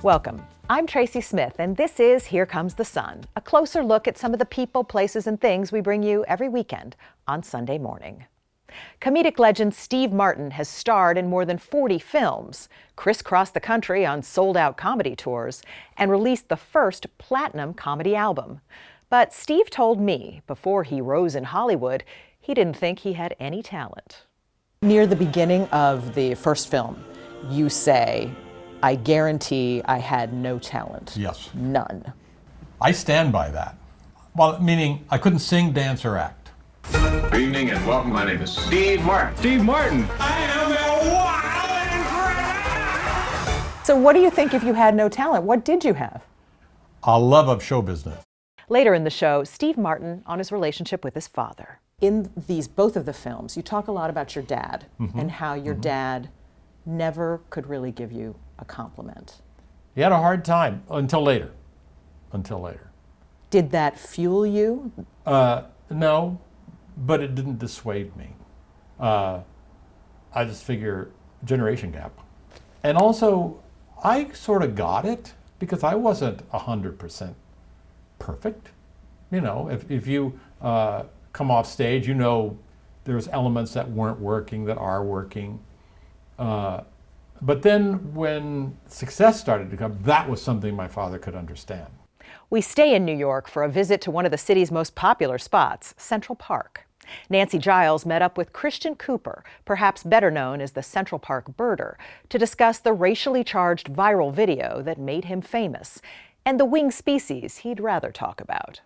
Welcome. I'm Tracy Smith, and this is Here Comes the Sun, a closer look at some of the people, places, and things we bring you every weekend on Sunday morning. Comedic legend Steve Martin has starred in more than 40 films, crisscrossed the country on sold-out comedy tours, and released the first platinum comedy album. But Steve told me, before he rose in Hollywood, he didn't think he had any talent. Near the beginning of the first film, you say, "I guarantee I had no talent." Yes. None. I stand by that. Well, meaning I couldn't sing, dance, or act. Good evening and welcome. My name is Steve Martin. Steve Martin. I am a wild and crazy. So what do you think if you had no talent? What did you have? A love of show business. Later in the show, Steve Martin on his relationship with his father. In both of the films, you talk a lot about your dad and how your dad never could really give you a compliment. He had a hard time until later. Did that fuel you? No, but it didn't dissuade me. I just figure generation gap. And also, I sort of got it because I wasn't 100% perfect. You know, if you come off stage, you know there's elements that weren't working that are working. But then when success started to come, that was something my father could understand. We stay in New York for a visit to one of the city's most popular spots, Central Park. Nancy Giles met up with Christian Cooper, perhaps better known as the Central Park birder, to discuss the racially charged viral video that made him famous and the winged species he'd rather talk about.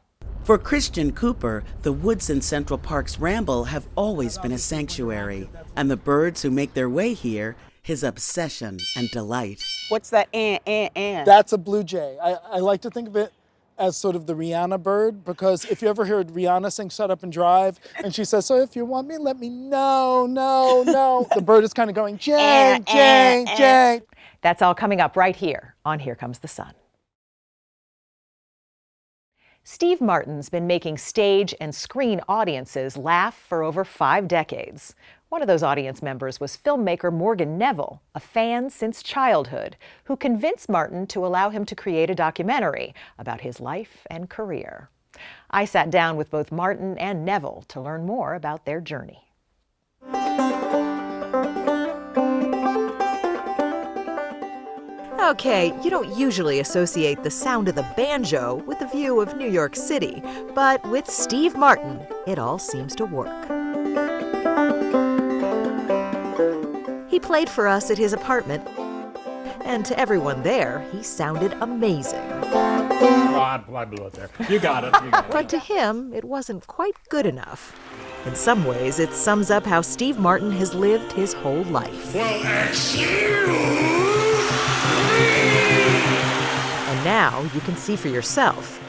For Christian Cooper, the woods in Central Park's ramble have always been a sanctuary, and the birds who make their way here, his obsession and delight. What's that and? That's a blue jay. I like to think of it as sort of the Rihanna bird, because if you ever heard Rihanna sing Shut Up and Drive, and she says, "So if you want me, let me know, no." The bird is kind of going, Jay, Jay, Jay. That's all coming up right here on Here Comes the Sun. Steve Martin's been making stage and screen audiences laugh for over 5 decades. One of those audience members was filmmaker Morgan Neville, a fan since childhood, who convinced Martin to allow him to create a documentary about his life and career. I sat down with both Martin and Neville to learn more about their journey. Okay, you don't usually associate the sound of the banjo with the view of New York City, but with Steve Martin, it all seems to work. He played for us at his apartment, and to everyone there, he sounded amazing. I blew it there. You got it. But to him, it wasn't quite good enough. In some ways, it sums up how Steve Martin has lived his whole life. Well, excuse And now you can see for yourself.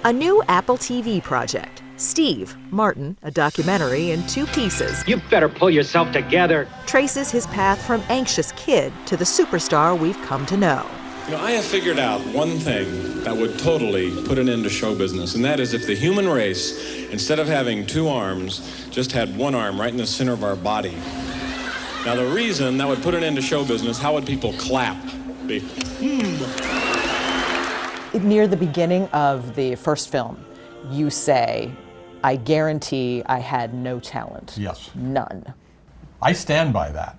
A new Apple TV project, Steve Martin, a documentary in 2 pieces, You better pull yourself together. traces his path from anxious kid to the superstar we've come to know. You know, I have figured out one thing that would totally put an end to show business, and that is if the human race, instead of having 2 arms, just had 1 arm right in the center of our body. Now, the reason that would put an end to show business, how would people clap? Be, Near the beginning of the first film, you say, "I guarantee I had no talent." Yes. None. I stand by that.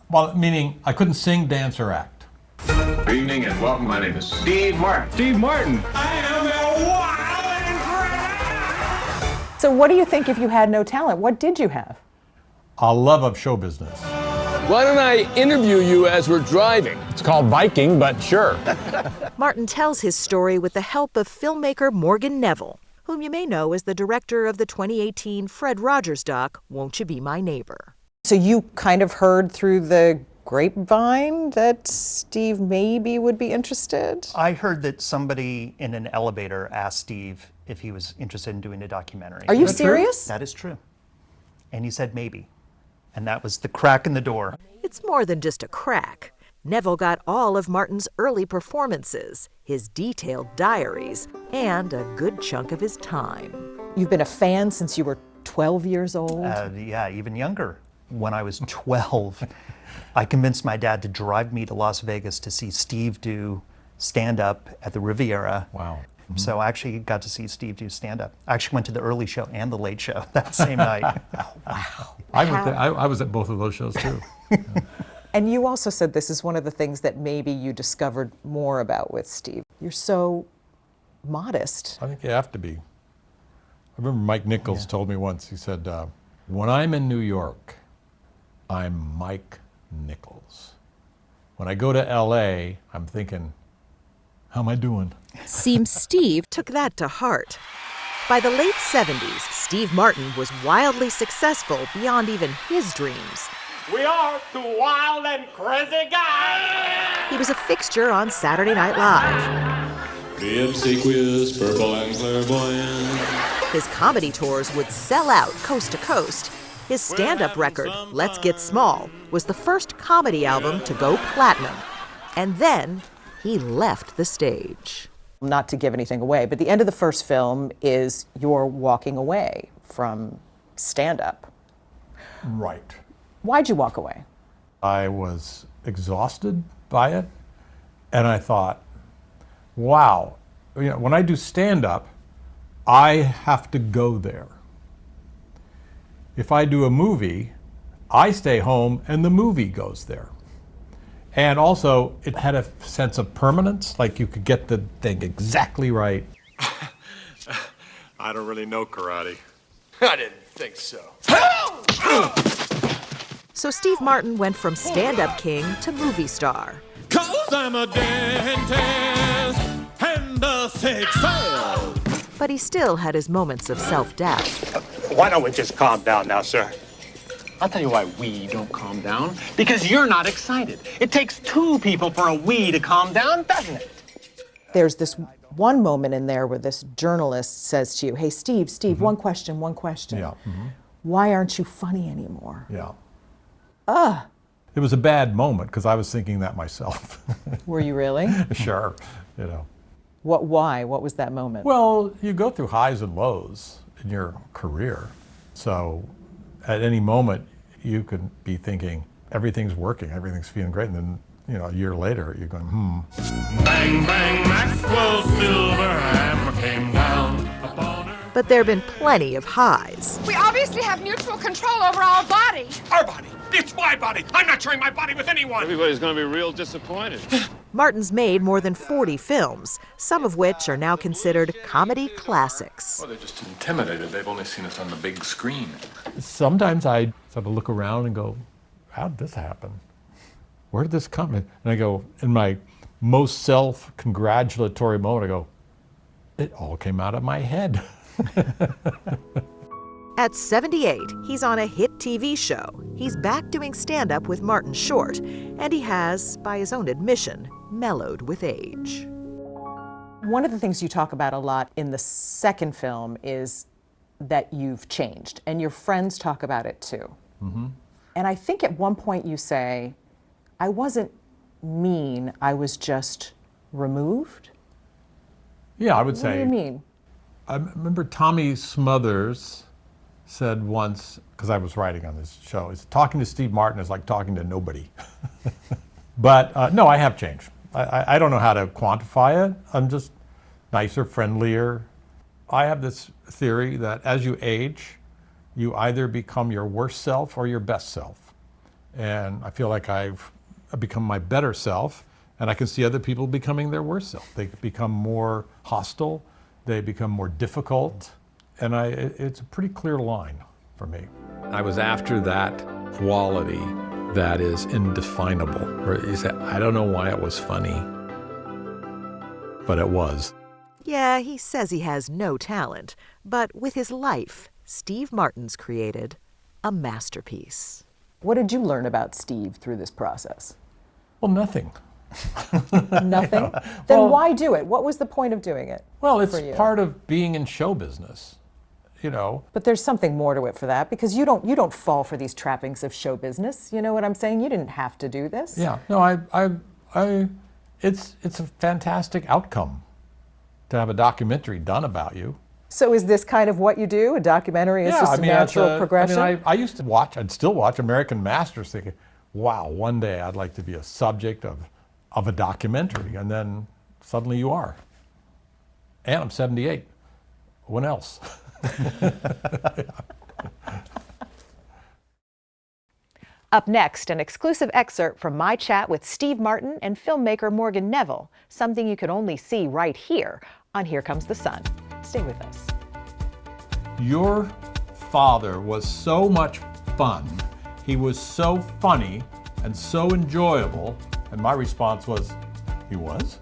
Well, meaning I couldn't sing, dance, or act. Good evening and welcome. My name is Steve Martin. Steve Martin. I am a wild and crazy. So what do you think if you had no talent? What did you have? A love of show business. Why don't I interview you as we're driving? It's called Viking, but sure. Martin tells his story with the help of filmmaker Morgan Neville, whom you may know as the director of the 2018 Fred Rogers doc, Won't You Be My Neighbor? So you kind of heard through the grapevine that Steve maybe would be interested? I heard that somebody in an elevator asked Steve if he was interested in doing a documentary. Are you serious? That is true. And he said maybe. And that was the crack in the door. It's more than just a crack. Neville got all of Martin's early performances, his detailed diaries, and a good chunk of his time. You've been a fan since you were 12 years old? Yeah, even younger. When I was 12, I convinced my dad to drive me to Las Vegas to see Steve do stand-up at the Riviera. Wow. So I actually got to see Steve do stand-up. I actually went to the early show and the late show that same night. I was at both of those shows too. And you also said this is one of the things that maybe you discovered more about with Steve. You're so modest. I think you have to be. I remember Mike Nichols told me once, he said, when I'm in New York, I'm Mike Nichols. When I go to LA, I'm thinking, how am I doing? Seems Steve took that to heart. By the late 70s, Steve Martin was wildly successful beyond even his dreams. We are two wild and crazy guys. He was a fixture on Saturday Night Live. The obsequious, purple and clairvoyant. His comedy tours would sell out coast to coast. His stand-up record, Let's Get Small, was the first comedy album to go platinum. And then he left the stage. Not to give anything away, but the end of the first film is you're walking away from stand-up. Right. Why'd you walk away? I was exhausted by it, and I thought, wow, when I do stand-up, I have to go there. If I do a movie, I stay home and the movie goes there. And also, it had a sense of permanence, like you could get the thing exactly right. I don't really know karate. I didn't think so. So Steve Martin went from stand-up king to movie star. 'Cause I'm a dentist and a sex sale. But he still had his moments of self-doubt. Why don't we just calm down now, sir? I'll tell you why we don't calm down. Because you're not excited. It takes two people for a we to calm down, doesn't it? There's this one moment in there where this journalist says to you, hey, Steve, one question. Yeah. Why aren't you funny anymore? Yeah. It was a bad moment because I was thinking that myself. Were you really? Sure, Why? What was that moment? Well, you go through highs and lows in your career. So at any moment, you could be thinking, everything's working, everything's feeling great. And then, a year later, you're going, Bang, bang, Maxwell Silver hammer came down upon her. But there have been plenty of highs. We obviously have mutual control over our body. Our body. It's my body. I'm not sharing my body with anyone. Everybody's going to be real disappointed. Martin's made more than 40 films, some of which are now considered comedy classics. Well, they're just intimidated. They've only seen us on the big screen. Sometimes I sort of look around and go, how did this happen? Where did this come in? And I go, in my most self-congratulatory moment, I go, it all came out of my head. At 78, he's on a hit TV show. He's back doing stand-up with Martin Short, and he has, by his own admission, mellowed with age. One of the things you talk about a lot in the second film is that you've changed, and your friends talk about it too. Mm-hmm. And I think at one point you say, I wasn't mean, I was just removed? Yeah, I would say. What do you mean? I remember Tommy Smothers said once, because I was writing on this show, he said, talking to Steve Martin is like talking to nobody. But no, I have changed. I don't know how to quantify it. I'm just nicer, friendlier. I have this theory that as you age, you either become your worst self or your best self. And I feel like I've become my better self, and I can see other people becoming their worst self. They become more hostile, they become more difficult, and it's a pretty clear line for me. I was after that quality that is indefinable, where you say, I don't know why it was funny, but it was. Yeah, he says he has no talent, but with his life, Steve Martin's created a masterpiece. What did you learn about Steve through this process? Well, nothing. Nothing? Then why do it? What was the point of doing it? Well, it's part of being in show business, But there's something more to it for that, because you don't fall for these trappings of show business. You know what I'm saying? You didn't have to do this. Yeah. No, it's a fantastic outcome to have a documentary done about you. So is this kind of what you do? A documentary is just a natural progression? I used to watch, I'd still watch American Masters thinking, wow, one day I'd like to be a subject of a documentary. And then suddenly you are. And I'm 78. When else? Up next, an exclusive excerpt from my chat with Steve Martin and filmmaker Morgan Neville, something you can only see right here on Here Comes the Sun. Stay with us. Your father was so much fun. He was so funny and so enjoyable. And my response was, he was?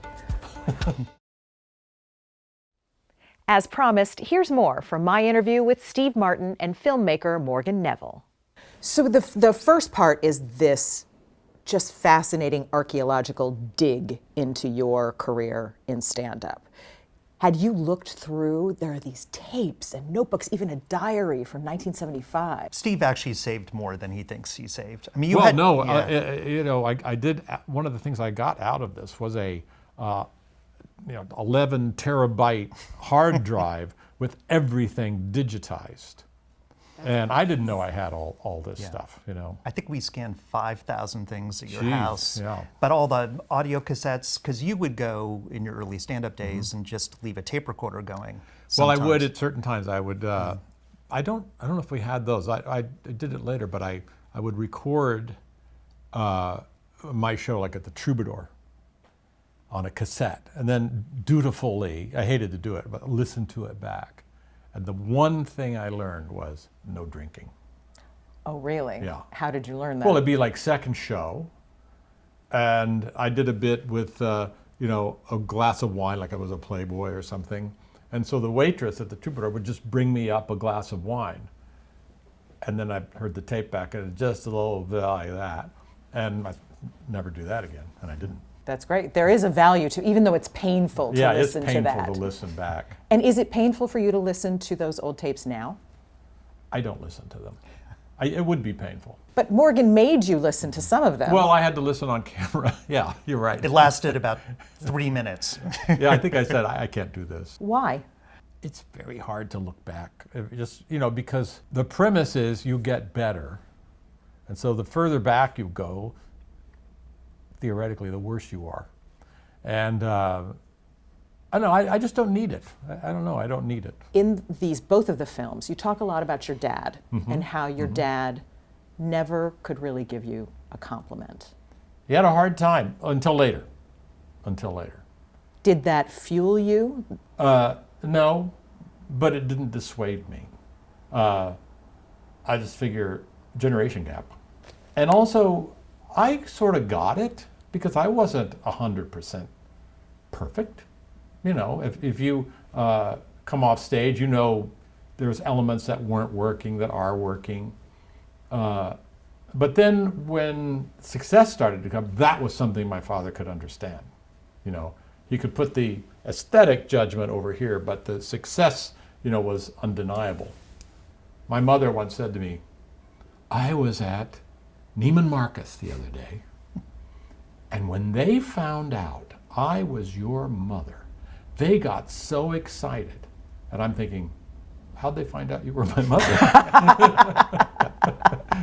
As promised, here's more from my interview with Steve Martin and filmmaker Morgan Neville. So the first part is this just fascinating archaeological dig into your career in stand-up. Had you looked through, there are these tapes and notebooks, even a diary from 1975. Steve actually saved more than he thinks he saved. I mean, I did. One of the things I got out of this was a 11 terabyte hard drive with everything digitized. And I didn't know I had all this stuff, I think we scanned 5,000 things at your Jeez, house. yeah. But all the audio cassettes, because you would go in your early stand-up days and just leave a tape recorder going. Well, I would at certain times. I would. I don't know if we had those. I did it later, but I would record my show like at the Troubadour on a cassette, and then dutifully, I hated to do it, but listen to it back. And the one thing I learned was no drinking. Oh, really? Yeah. How did you learn that? Well, it'd be like second show, and I did a bit with a glass of wine, like I was a Playboy or something. And so the waitress at the Troubadour would just bring me up a glass of wine. And then I heard the tape back, and just a little bit like that. And I never do that again, and I didn't. That's great. There is a value to, even though it's painful to listen to that. Yeah, it's painful to listen back. And is it painful for you to listen to those old tapes now? I don't listen to them. It would be painful. But Morgan made you listen to some of them. Well, I had to listen on camera. Yeah, you're right. It lasted about 3 minutes. Yeah, I think I said, I can't do this. Why? It's very hard to look back. Just, because the premise is you get better. And so the further back you go, theoretically, the worse you are. And I don't know, I just don't need it. I don't know, I don't need it. In both of the films, you talk a lot about your dad and how your dad never could really give you a compliment. He had a hard time until later. Did that fuel you? No, but it didn't dissuade me. I just figure generation gap. And also, I sort of got it because I wasn't 100% perfect. If you come off stage, there's elements that weren't working, that are working. But then when success started to come, that was something my father could understand. He could put the aesthetic judgment over here, but the success, was undeniable. My mother once said to me, I was at Neiman Marcus the other day, and when they found out I was your mother, they got so excited. And I'm thinking, how'd they find out you were my mother?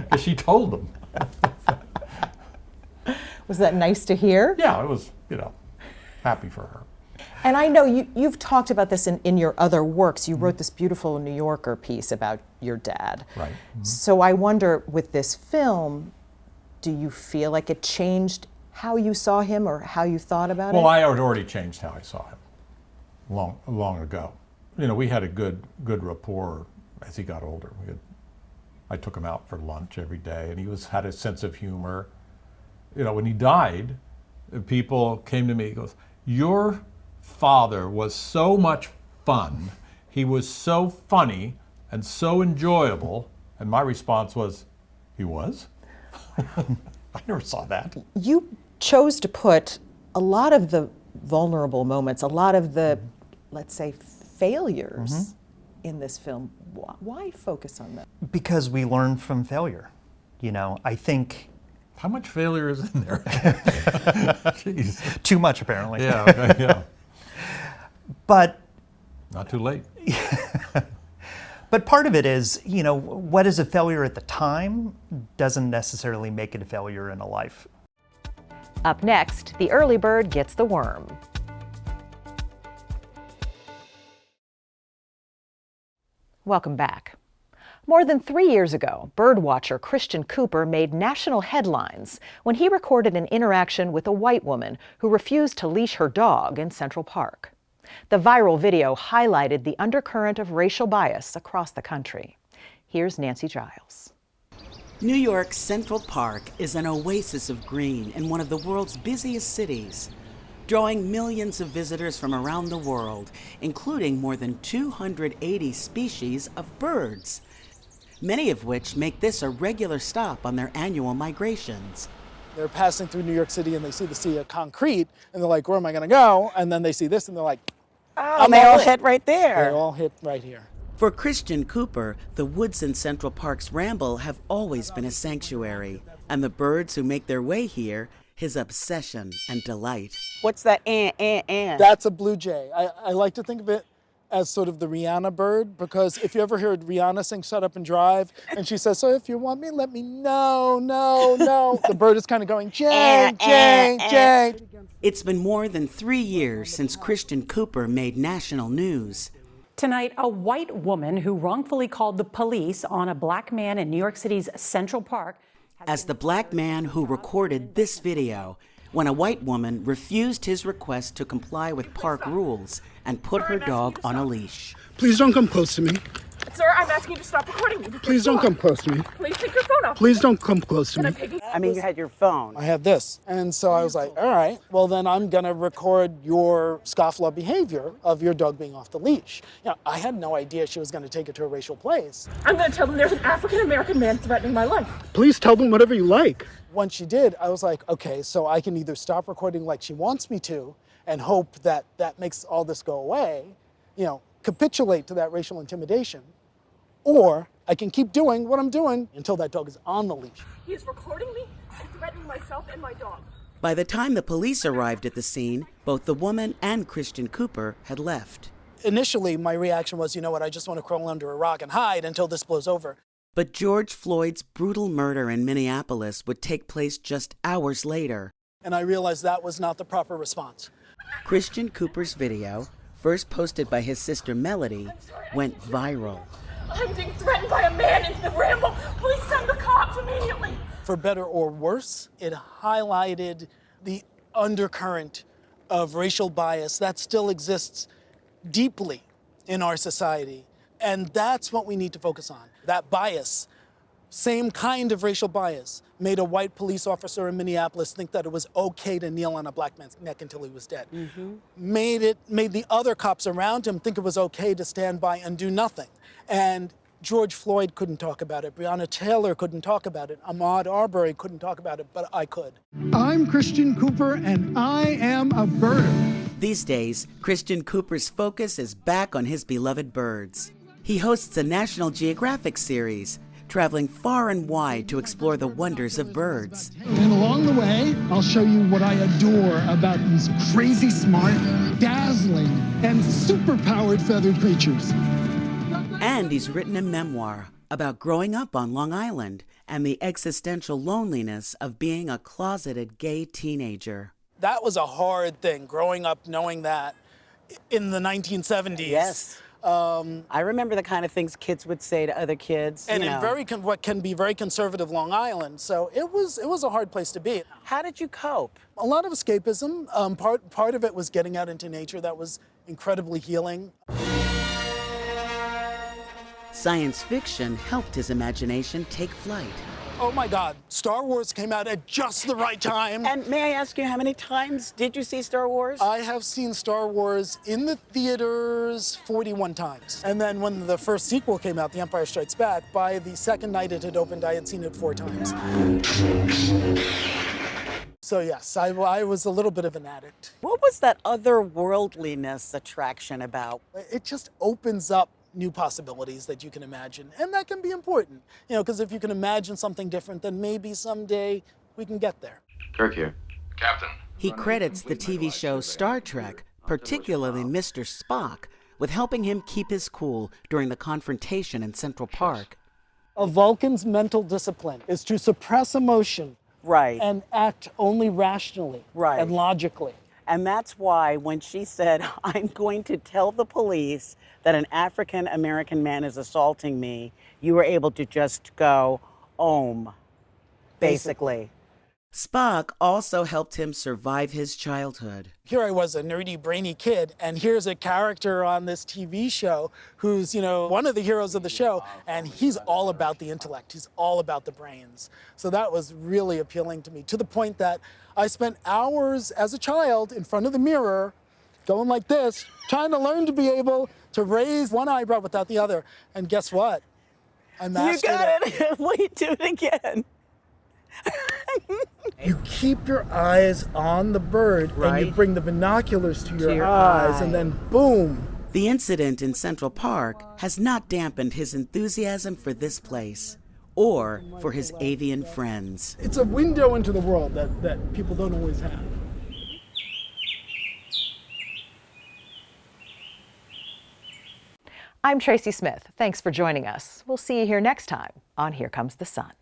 Because she told them. Was that nice to hear? Yeah, it was, happy for her. And I know you've talked about this in your other works. You wrote this beautiful New Yorker piece about your dad. Right. So I wonder, with this film, do you feel like it changed how you saw him or how you thought about it? Well, I had already changed how I saw him long ago. We had a good rapport as he got older. I took him out for lunch every day, and he had a sense of humor. When he died, people came to me and goes, your father was so much fun. He was so funny and so enjoyable. And my response was, he was? I never saw that. You chose to put a lot of the vulnerable moments, a lot of the, let's say, failures in this film. Why focus on that? Because we learn from failure. I think... How much failure is in there? Jeez. Too much, apparently. Yeah, okay, yeah. But... Not too late. But part of it is, what is a failure at the time doesn't necessarily make it a failure in a life. Up next, the early bird gets the worm. Welcome back. More than 3 years ago, birdwatcher Christian Cooper made national headlines when he recorded an interaction with a white woman who refused to leash her dog in Central Park. The viral video highlighted the undercurrent of racial bias across the country. Here's Nancy Giles. New York's Central Park is an oasis of green in one of the world's busiest cities, drawing millions of visitors from around the world, including more than 280 species of birds, many of which make this a regular stop on their annual migrations. They're passing through New York City and they see the sea of concrete and they're like, where am I gonna go? And then they see this and they're like, oh, and they all hit right there. They all hit right here. For Christian Cooper, the woods in Central Park's ramble have always been a sanctuary, and the birds who make their way here, his obsession and delight. What's that That's a blue jay. I like to think of it as sort of the Rihanna bird, because if you ever heard Rihanna sing Shut Up and Drive, and she says, so if you want me, let me know, no. The bird is kind of going, Jay, Jay, Jay. It's been more than 3 years since Christian Cooper made national news. Tonight, a white woman who wrongfully called the police on a black man in New York City's Central Park. As the black man who recorded this video when a white woman refused his request to comply with park rules and put her dog on a leash. Please don't come close to me. Sir, I'm asking you to stop recording me. Please don't come close to me. Please take your phone off. Please don't come close to me. I mean, you had your phone. I had this. And so I was like, all right, well then I'm gonna record your scofflaw behavior of your dog being off the leash. You know, I had no idea she was gonna take it to a racial place. I'm gonna tell them there's an African-American man threatening my life. Please tell them whatever you like. Once she did, I was like, okay, so I can either stop recording like she wants me to and hope that that makes all this go away, you know, capitulate to that racial intimidation, or I can keep doing what I'm doing until that dog is on the leash. He is recording me and threatening myself and my dog. By the time the police arrived at the scene, both the woman and Christian Cooper had left. Initially, my reaction was, you know what, I just want to crawl under a rock and hide until this blows over. But George Floyd's brutal murder in Minneapolis would take place just hours later. And I realized that was not the proper response. Christian Cooper's video, first posted by his sister Melody, went viral. I'm being threatened by a man in the ramble. Please send the cops immediately. For better or worse, it highlighted the undercurrent of racial bias that still exists deeply in our society. And that's what we need to focus on. That bias, same kind of racial bias, made a white police officer in Minneapolis think that it was okay to kneel on a black man's neck until he was dead. Made the other cops around him think it was okay to stand by and do nothing. And George Floyd couldn't talk about it. Breonna Taylor couldn't talk about it. Ahmaud Arbery couldn't talk about it, but I could. I'm Christian Cooper, and I am a birder. These days, Christian Cooper's focus is back on his beloved birds. He hosts a National Geographic series, traveling far and wide to explore the wonders of birds. And along the way, I'll show you what I adore about these crazy smart, dazzling, and super-powered feathered creatures. And he's written a memoir about growing up on Long Island and the existential loneliness of being a closeted gay teenager. That was a hard thing, growing up knowing that in the 1970s. Yes. I remember the kind of things kids would say to other kids. And in what can be very conservative Long Island. So it was a hard place to be. How did you cope? A lot of escapism. Part of it was getting out into nature. That was incredibly healing. Science fiction helped his imagination take flight. Oh my God, Star Wars came out at just the right time. And may I ask you, how many times did you see Star Wars? I have seen Star Wars in the theaters 41 times. And then when the first sequel came out, The Empire Strikes Back, by the second night it had opened, I had seen it 4 times. So yes, I was a little bit of an addict. What was that otherworldliness attraction about? It just opens up new possibilities that you can imagine, and that can be important, because if you can imagine something different, then maybe someday we can get there. Kirk here. Captain. He credits the TV show Star Trek, particularly Mr. Spock, with helping him keep his cool during the confrontation in Central Park. A Vulcan's mental discipline is to suppress emotion and act only rationally and logically. And that's why when she said, I'm going to tell the police that an African American man is assaulting me, you were able to just go, basically. Spock also helped him survive his childhood. Here I was, a nerdy, brainy kid, and here's a character on this TV show who's, one of the heroes of the show, and he's all about the intellect. He's all about the brains. So that was really appealing to me, to the point that I spent hours as a child in front of the mirror, going like this, trying to learn to be able to raise one eyebrow without the other. And guess what? I mastered it. You got it. Wait, do it again. You keep your eyes on the bird, and you bring the binoculars to your eyes, and then boom. The incident in Central Park has not dampened his enthusiasm for this place or for his avian friends. It's a window into the world that people don't always have. I'm Tracy Smith. Thanks for joining us. We'll see you here next time on Here Comes the Sun.